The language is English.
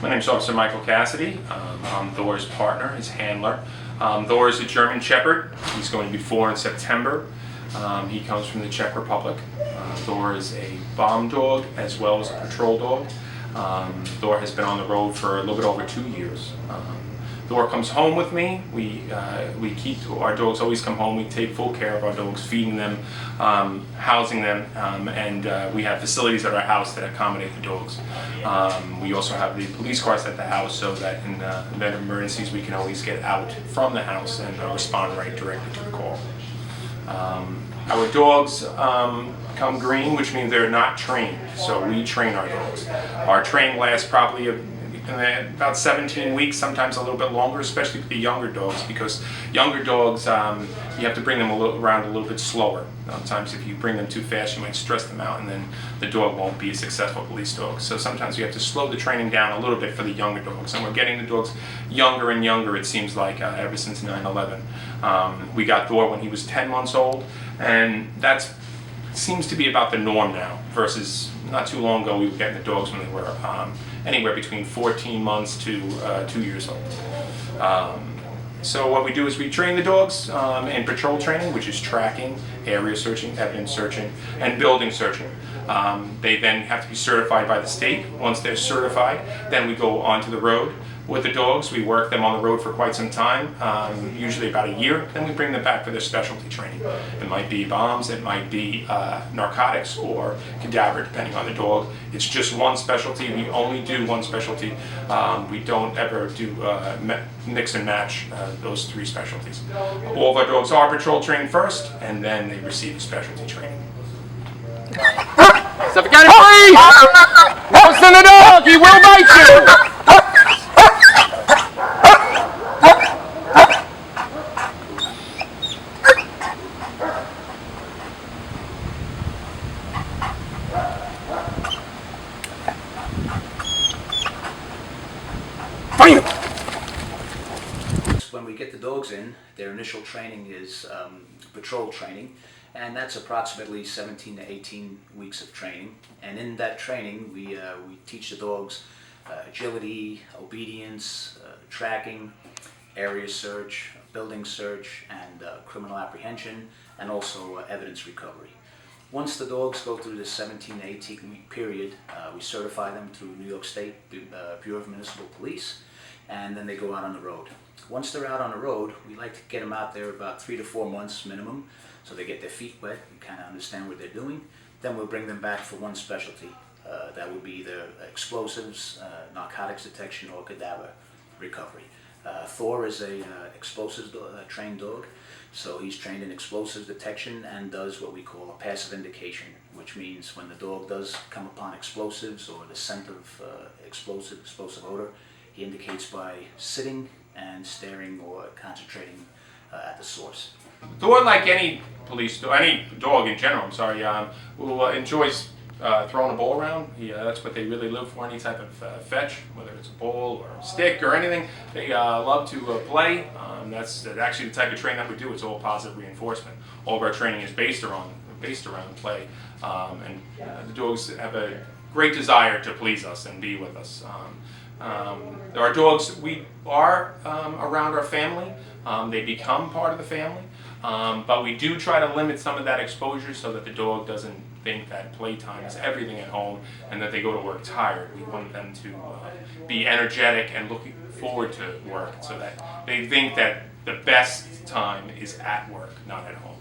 My name is Officer Michael Cassidy. I'm Thor's partner, his handler. Thor is a German Shepherd. He's going to be 4 in September. He comes from the Czech Republic. Thor is a bomb dog as well as a patrol dog. Thor has been on the road for a little bit over 2 years. Thor comes home with me. We keep our dogs always come home. We take full care of our dogs, feeding them, housing them, and we have facilities at our house that accommodate the dogs. We also have the police cars at the house so that in the event of emergencies we can always get out from the house and respond right directly to the call. Our dogs come green, which means they're not trained, so we train our dogs. Our training lasts probably about 17 weeks, sometimes a little bit longer, especially for the younger dogs, because younger dogs, you have to bring them around a little bit slower. Sometimes if you bring them too fast, you might stress them out and then the dog won't be a successful police dog. So sometimes you have to slow the training down a little bit for the younger dogs, and we're getting the dogs younger and younger, it seems like, ever since 9/11. We got Thor when he was 10 months old, and that seems to be about the norm now, versus not too long ago we were getting the dogs when they were anywhere between 14 months to 2 years old. So what we do is we train the dogs in patrol training, which is tracking, area searching, evidence searching, and building searching. They then have to be certified by the state. Once they're certified, then we go onto the road with the dogs. We work them on the road for quite some time, usually about a year. Then we bring them back for their specialty training. It might be bombs, it might be narcotics or cadaver, depending on the dog. It's just one specialty. We only do one specialty. We don't ever do mix and match those 3 specialties. All of our dogs are patrol trained first, and then they receive specialty training. Hurry! Listen to the dog, he will bite you! When we get the dogs in, their initial training is patrol training, and that's approximately 17 to 18 weeks of training. And in that training, we teach the dogs agility, obedience, tracking, area search, building search, and criminal apprehension, and also evidence recovery. Once the dogs go through this 17 to 18 week period, we certify them through New York State Bureau of Municipal Police, and then they go out on the road. Once they're out on the road, we like to get them out there about 3 to 4 months minimum, so they get their feet wet and kind of understand what they're doing. Then we'll bring them back for one specialty. That would be either explosives, narcotics detection, or cadaver recovery. Thor is a explosives trained dog, so he's trained in explosives detection and does what we call a passive indication, which means when the dog does come upon explosives or the scent of explosive odor, he indicates by sitting and staring or concentrating at the source. Thor, like any any dog in general, who enjoys throwing a ball around. That's what they really live for, any type of fetch, whether it's a ball or a stick or anything. They love to play. That's actually the type of training that we do. It's all positive reinforcement. All of our training is based around play, and the dogs have a great desire to please us and be with us. Our dogs, we are around our family. They become part of the family, but we do try to limit some of that exposure so that the dog doesn't think that playtime is everything at home and that they go to work tired. We want them to be energetic and looking forward to work so that they think that the best time is at work, not at home.